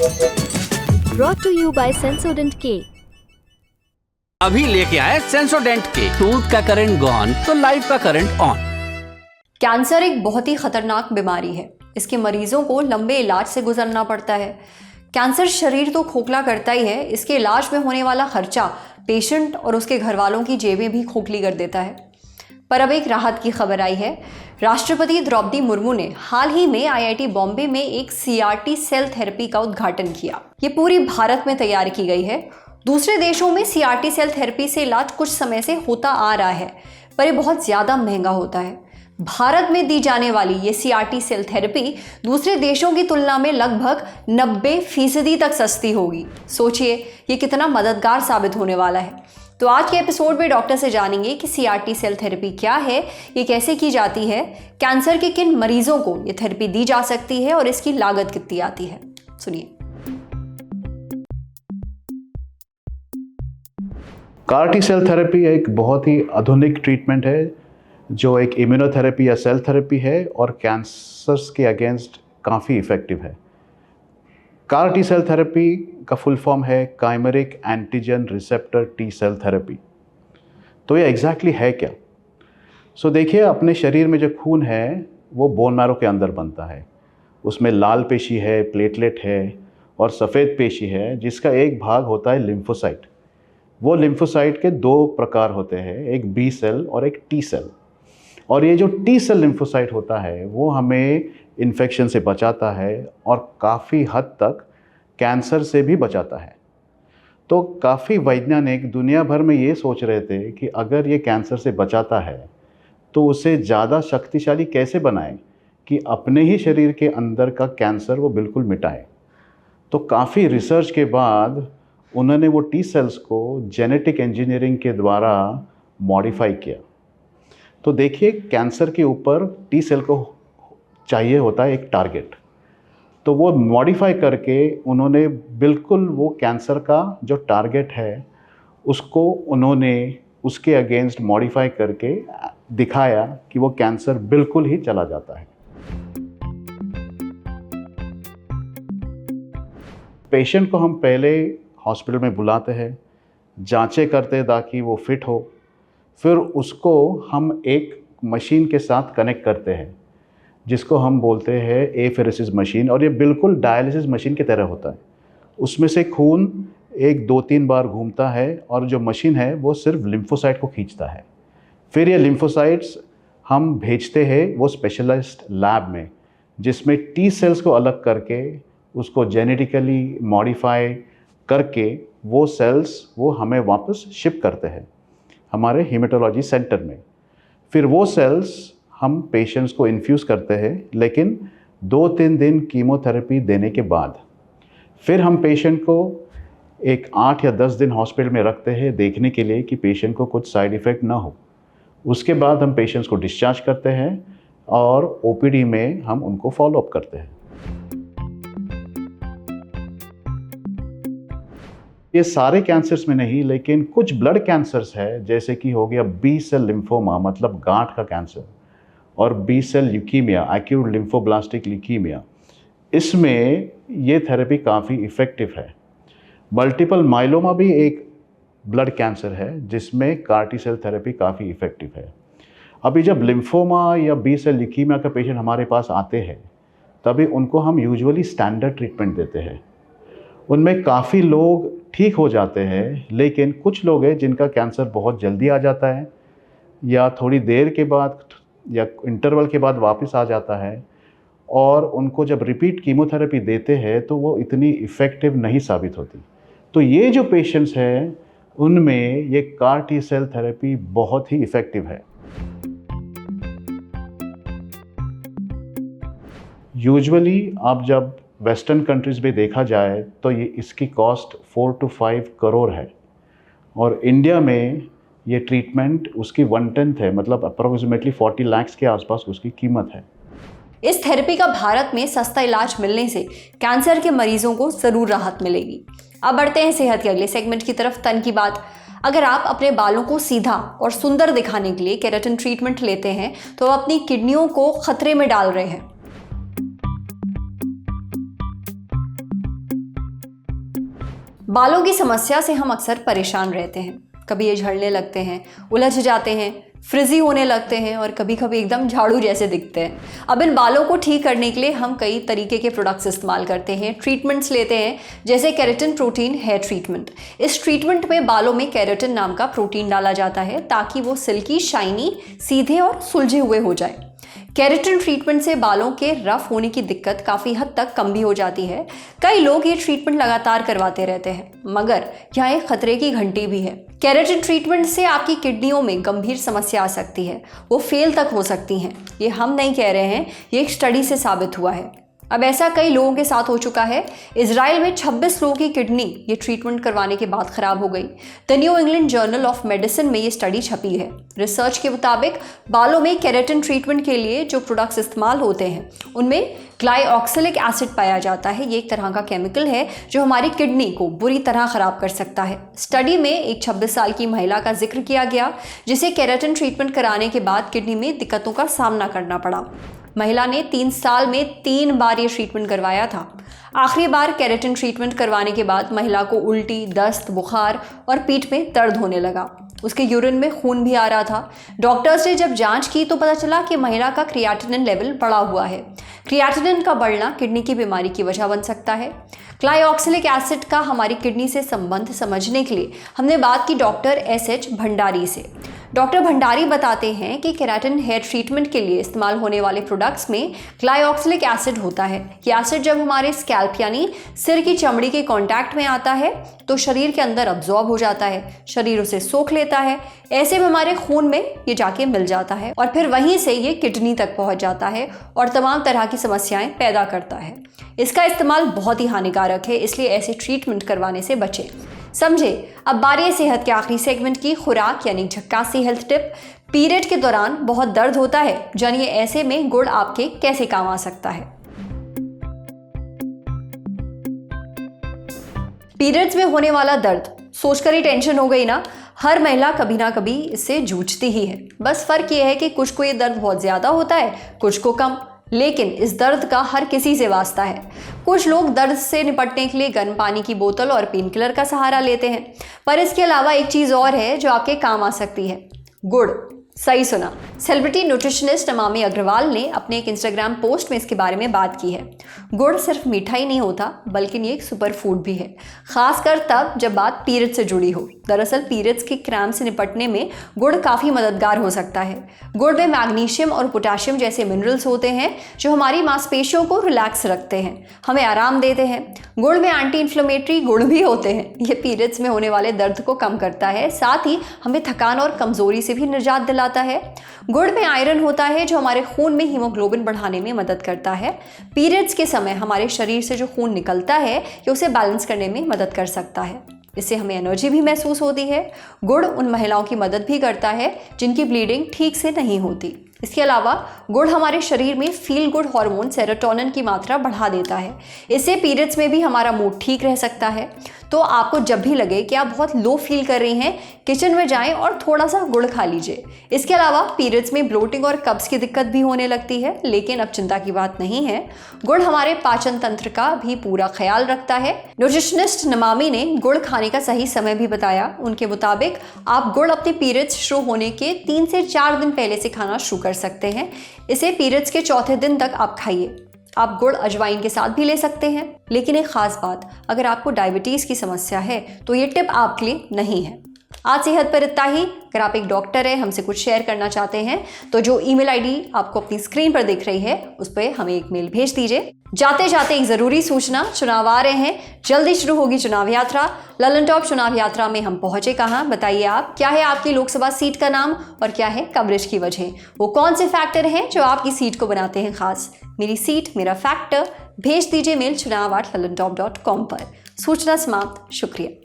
Brought to you by Sensodyne K। अभी लेके आए सेंसोडेंट के। टूथ का करंट गॉन तो लाइफ का करंट ऑन। कैंसर एक बहुत ही खतरनाक बीमारी है। इसके मरीजों को लंबे इलाज से गुजरना पड़ता है। कैंसर शरीर तो खोखला करता ही है, इसके इलाज में होने वाला खर्चा पेशेंट और उसके घर वालों की जेबें भी खोखली कर देता है। पर अब एक राहत की खबर आई है। राष्ट्रपति द्रौपदी मुर्मू ने हाल ही में आईआईटी बॉम्बे में एक CRT सेल थेरेपी का उद्घाटन किया। ये पूरी भारत में तैयार की गई है। दूसरे देशों में CRT सेल थेरेपी से इलाज कुछ समय से होता आ रहा है, पर ये बहुत ज़्यादा महंगा होता है। भारत में दी जाने वाली ये CRT सेल थेरेपी दूसरे देशों की तुलना में लगभग 90% तक सस्ती होगी। सोचिए ये कितना मददगार साबित होने वाला है। तो आज के एपिसोड में डॉक्टर से जानेंगे कि CRT सेल थेरेपी क्या है, ये कैसे की जाती है, कैंसर के किन मरीजों को ये थेरेपी दी जा सकती है और इसकी लागत कितनी आती है। सुनिए। CAR-T सेल थेरेपी एक बहुत ही आधुनिक ट्रीटमेंट है जो एक इम्यूनोथेरेपी या सेल थेरेपी है और कैंसर्स के अगेंस्ट काफ़ी इफ़ेक्टिव है। CAR-T सेल थेरेपी का फुल फॉर्म है chimeric antigen receptor T cell therapy. तो ये एग्जैक्टली है क्या? देखिए, अपने शरीर में जो खून है वो बोन मैरो के अंदर बनता है। उसमें लाल पेशी है, प्लेटलेट है और सफ़ेद पेशी है, जिसका एक भाग होता है लिम्फोसाइट। वो लिम्फोसाइट के दो प्रकार होते हैं, एक B सेल और एक T सेल। और ये जो T सेल लिम्फोसाइट होता है वो हमें इन्फेक्शन से बचाता है और काफ़ी हद तक कैंसर से भी बचाता है। तो काफ़ी वैज्ञानिक दुनिया भर में ये सोच रहे थे कि अगर ये कैंसर से बचाता है तो उसे ज़्यादा शक्तिशाली कैसे बनाएं कि अपने ही शरीर के अंदर का कैंसर वो बिल्कुल मिटाए। तो काफ़ी रिसर्च के बाद उन्होंने वो T सेल्स को जेनेटिक इंजीनियरिंग के द्वारा मॉडिफाई किया। तो देखिए, कैंसर के ऊपर T सेल को चाहिए होता है एक टारगेट, तो वो मॉडिफाई करके उन्होंने बिल्कुल वो कैंसर का जो टारगेट है उसको उन्होंने उसके अगेंस्ट मॉडिफाई करके दिखाया कि वो कैंसर बिल्कुल ही चला जाता है। पेशेंट को हम पहले हॉस्पिटल में बुलाते हैं, जांचें करते हैं ताकि वो फिट हो, फिर उसको हम एक मशीन के साथ कनेक्ट करते हैं जिसको हम बोलते हैं एफेरेसिस मशीन, और ये बिल्कुल डायलिसिस मशीन की तरह होता है। उसमें से खून 1-2-3 बार घूमता है और जो मशीन है वो सिर्फ लिम्फोसाइट को खींचता है। फिर ये लिम्फोसाइट्स हम भेजते हैं वो स्पेशलाइज्ड लैब में, जिसमें T सेल्स को अलग करके उसको जेनेटिकली मॉडिफाई करके वो सेल्स वो हमें वापस शिप करते हैं हमारे हेमेटोलॉजी सेंटर में। फिर वो सेल्स हम पेशेंट्स को इन्फ्यूज़ करते हैं, लेकिन 2-3 दिन कीमोथेरेपी देने के बाद फिर हम पेशेंट को एक 8 या 10 दिन हॉस्पिटल में रखते हैं देखने के लिए कि पेशेंट को कुछ साइड इफ़ेक्ट ना हो। उसके बाद हम पेशेंट्स को डिस्चार्ज करते हैं और OPD में हम उनको फॉलोअप करते हैं। ये सारे कैंसर्स में नहीं, लेकिन कुछ ब्लड कैंसर्स है, जैसे कि हो गया B सेल लिम्फोमा मतलब गांठ का कैंसर, और B cell leukaemia acute lymphoblastic leukaemia. इसमें ये थेरेपी काफ़ी इफ़ेक्टिव है। मल्टीपल माइलोमा भी एक ब्लड कैंसर है जिसमें CAR-T सेल थेरेपी काफ़ी इफ़ेक्टिव है। अभी जब लिम्फोमा या B सेल ल्यूकीमिया का पेशेंट हमारे पास आते हैं तभी उनको हम यूजुअली स्टैंडर्ड ट्रीटमेंट देते हैं। उनमें काफ़ी लोग ठीक हो जाते हैं, लेकिन कुछ लोग हैं जिनका कैंसर बहुत जल्दी आ जाता है या थोड़ी देर के बाद या इंटरवल के बाद वापस आ जाता है, और उनको जब रिपीट कीमोथेरेपी देते हैं तो वो इतनी इफ़ेक्टिव नहीं साबित होती। तो ये जो पेशेंट्स हैं उनमें ये CAR-T सेल थेरेपी बहुत ही इफ़ेक्टिव है। यूजुअली आप जब वेस्टर्न कंट्रीज़ में देखा जाए तो ये इसकी कॉस्ट 4 to 5 करोड़ है, और इंडिया में ये ट्रीटमेंट उसकी 1/10 है, मतलब अप्रोक्सीमेटली 40 लाख के आसपास उसकी कीमत है। इस थेरेपी का भारत में सस्ता इलाज मिलने से कैंसर के मरीजों को जरूर राहत मिलेगी। अब बढ़ते हैं सेहत के अगले सेगमेंट की तरफ, तन की बात। अगर आप अपने बालों को सीधा और सुंदर दिखाने के लिए केराटिन ट्रीटमेंट लेते हैं तो आप अपनी किडनियों को खतरे में डाल रहे हैं। बालों की समस्या से हम अक्सर परेशान रहते हैं। कभी ये झड़ने लगते हैं, उलझ जाते हैं, फ्रिजी होने लगते हैं और कभी कभी एकदम झाड़ू जैसे दिखते हैं। अब इन बालों को ठीक करने के लिए हम कई तरीके के प्रोडक्ट्स इस्तेमाल करते हैं, ट्रीटमेंट्स लेते हैं, जैसे केराटिन प्रोटीन हेयर ट्रीटमेंट। इस ट्रीटमेंट में बालों में केराटिन नाम का प्रोटीन डाला जाता है ताकि वो सिल्की, शाइनी, सीधे और सुलझे हुए हो जाए। केराटिन ट्रीटमेंट से बालों के रफ होने की दिक्कत काफ़ी हद तक कम भी हो जाती है। कई लोग ये ट्रीटमेंट लगातार करवाते रहते हैं, मगर यहाँ एक खतरे की घंटी भी है। केराटिन ट्रीटमेंट से आपकी किडनियों में गंभीर समस्या आ सकती है, वो फेल तक हो सकती हैं। ये हम नहीं कह रहे हैं, ये एक स्टडी से साबित हुआ है। अब ऐसा कई लोगों के साथ हो चुका है। इजराइल में 26 लोगों की किडनी ये ट्रीटमेंट करवाने के बाद खराब हो गई। The new England journal of medicine में ये स्टडी छपी है। रिसर्च के मुताबिक बालों में केराटिन ट्रीटमेंट के लिए जो प्रोडक्ट्स इस्तेमाल होते हैं उनमें ग्लाइऑक्सिलिक एसिड पाया जाता है। ये एक तरह का केमिकल है जो हमारी किडनी को बुरी तरह खराब कर सकता है। स्टडी में एक 26 साल की महिला का जिक्र किया गया जिसे केराटिन ट्रीटमेंट कराने के बाद किडनी में दिक्कतों का सामना करना पड़ा। महिला ने 3 साल में 3 बार ये ट्रीटमेंट करवाया था। आखिरी बार केराटिन ट्रीटमेंट करवाने के बाद महिला को उल्टी, दस्त, बुखार और पीठ में दर्द होने लगा। उसके यूरिन में खून भी आ रहा था। डॉक्टर्स ने जब जांच की तो पता चला कि महिला का क्रिएटिनिन लेवल बढ़ा हुआ है। क्रिएटिनिन का बढ़ना किडनी की बीमारी की वजह बन सकता है। ग्लाइऑक्सिलिक एसिड का हमारी किडनी से संबंध समझने के लिए हमने बात की डॉक्टर SH भंडारी से। डॉक्टर भंडारी बताते हैं कि केराटिन हेयर ट्रीटमेंट के लिए इस्तेमाल होने वाले प्रोडक्ट्स में ग्लाइऑक्सिलिक एसिड होता है। ये एसिड जब हमारे स्कैल्प यानी सिर की चमड़ी के कांटेक्ट में आता है तो शरीर के अंदर अब्जॉर्ब हो जाता है, शरीर उसे सोख लेता है। ऐसे में हमारे खून में ये जाके मिल जाता है और फिर वहीं से ये किडनी तक पहुंच जाता है और तमाम तरह की समस्याएं पैदा करता है। इसका इस्तेमाल बहुत ही हानिकारक है, इसलिए ऐसे ट्रीटमेंट करवाने से बचें। समझे। अब बारी है सेहत के आखिरी सेगमेंट की, खुराक यानी झक्कासी हेल्थ टिप। पीरियड के दौरान बहुत दर्द होता है, जानिए ऐसे में गुड़ आपके कैसे काम आ सकता है। पीरियड्स में होने वाला दर्द सोचकर ही टेंशन हो गई ना। हर महिला कभी ना कभी इससे जूझती ही है। बस फर्क ये है कि कुछ को ये दर्द बहुत ज्यादा होता है, कुछ को कम, लेकिन इस दर्द का हर किसी से वास्ता है। कुछ लोग दर्द से निपटने के लिए गर्म पानी की बोतल और पेन किलर का सहारा लेते हैं, पर इसके अलावा एक चीज़ और है जो आपके काम आ सकती है, गुड़। सही सुना। सेलिब्रिटी न्यूट्रिशनिस्ट नमामी अग्रवाल ने अपने एक इंस्टाग्राम पोस्ट में इसके बारे में बात की है। गुड़ सिर्फ मीठा ही नहीं होता बल्कि ये एक सुपर फूड भी है, खासकर तब जब बात पीरियड से जुड़ी हो। दरअसल पीरियड्स के क्रैम्प से निपटने में गुड़ काफ़ी मददगार हो सकता है। गुड़ में मैग्नीशियम और पोटेशियम जैसे मिनरल्स होते हैं जो हमारी मांसपेशियों को रिलैक्स रखते हैं, हमें आराम देते हैं। गुड़ में एंटी इन्फ्लेमेटरी गुण भी होते हैं। ये पीरियड्स में होने वाले दर्द को कम करता है, साथ ही हमें थकान और कमजोरी से भी निजात दिलाता है। गुड़ में आयरन होता है जो हमारे खून में हीमोग्लोबिन बढ़ाने में मदद करता है। पीरियड्स के समय हमारे शरीर से जो खून निकलता है ये उसे बैलेंस करने में मदद कर सकता है। इससे हमें एनर्जी भी महसूस होती है। गुड़ उन महिलाओं की मदद भी करता है जिनकी ब्लीडिंग ठीक से नहीं होती। इसके अलावा गुड़ हमारे शरीर में फील गुड हार्मोन सेरोटोनिन की मात्रा बढ़ा देता है। इससे पीरियड्स में भी हमारा मूड ठीक रह सकता है। तो आपको जब भी लगे कि आप बहुत लो फील कर रही हैं, किचन में जाएं और थोड़ा सा गुड़ खा लीजिए। इसके अलावा पीरियड्स में ब्लोटिंग और कब्ज की दिक्कत भी होने लगती है, लेकिन अब चिंता की बात नहीं है। गुड़ हमारे पाचन तंत्र का भी पूरा ख्याल रखता है। न्यूट्रिशनिस्ट नमामी ने गुड़ खाने का सही समय भी बताया। उनके मुताबिक आप गुड़ अपने पीरियड्स शुरू होने के 3 से 4 दिन पहले से खाना शुरू कर सकते हैं। इसे पीरियड्स के चौथे दिन तक आप खाइए। आप गुड़ अजवाइन के साथ भी ले सकते हैं, लेकिन एक खास बात, अगर आपको डायबिटीज़ की समस्या है तो ये टिप आपके लिए नहीं है। आज सेहत पर इतना ही। अगर आप एक डॉक्टर हैं, हमसे कुछ शेयर करना चाहते हैं तो जो ईमेल आईडी आपको अपनी स्क्रीन पर दिख रही है उस पर हमें एक मेल भेज दीजिए। जाते जाते एक ज़रूरी सूचना, चुनाव आ रहे हैं, जल्दी शुरू होगी चुनाव यात्रा। ललन टॉप चुनाव यात्रा में हम पहुंचे कहाँ, बताइए आप। क्या है आपकी लोकसभा सीट का नाम और क्या है कवरेज की वजह? वो कौन से फैक्टर हैं जो आपकी सीट को बनाते हैं खास? मेरी सीट मेरा फैक्टर। भेज दीजिए मेल chunav@lalontop.com पर। सूचना समाप्त। शुक्रिया।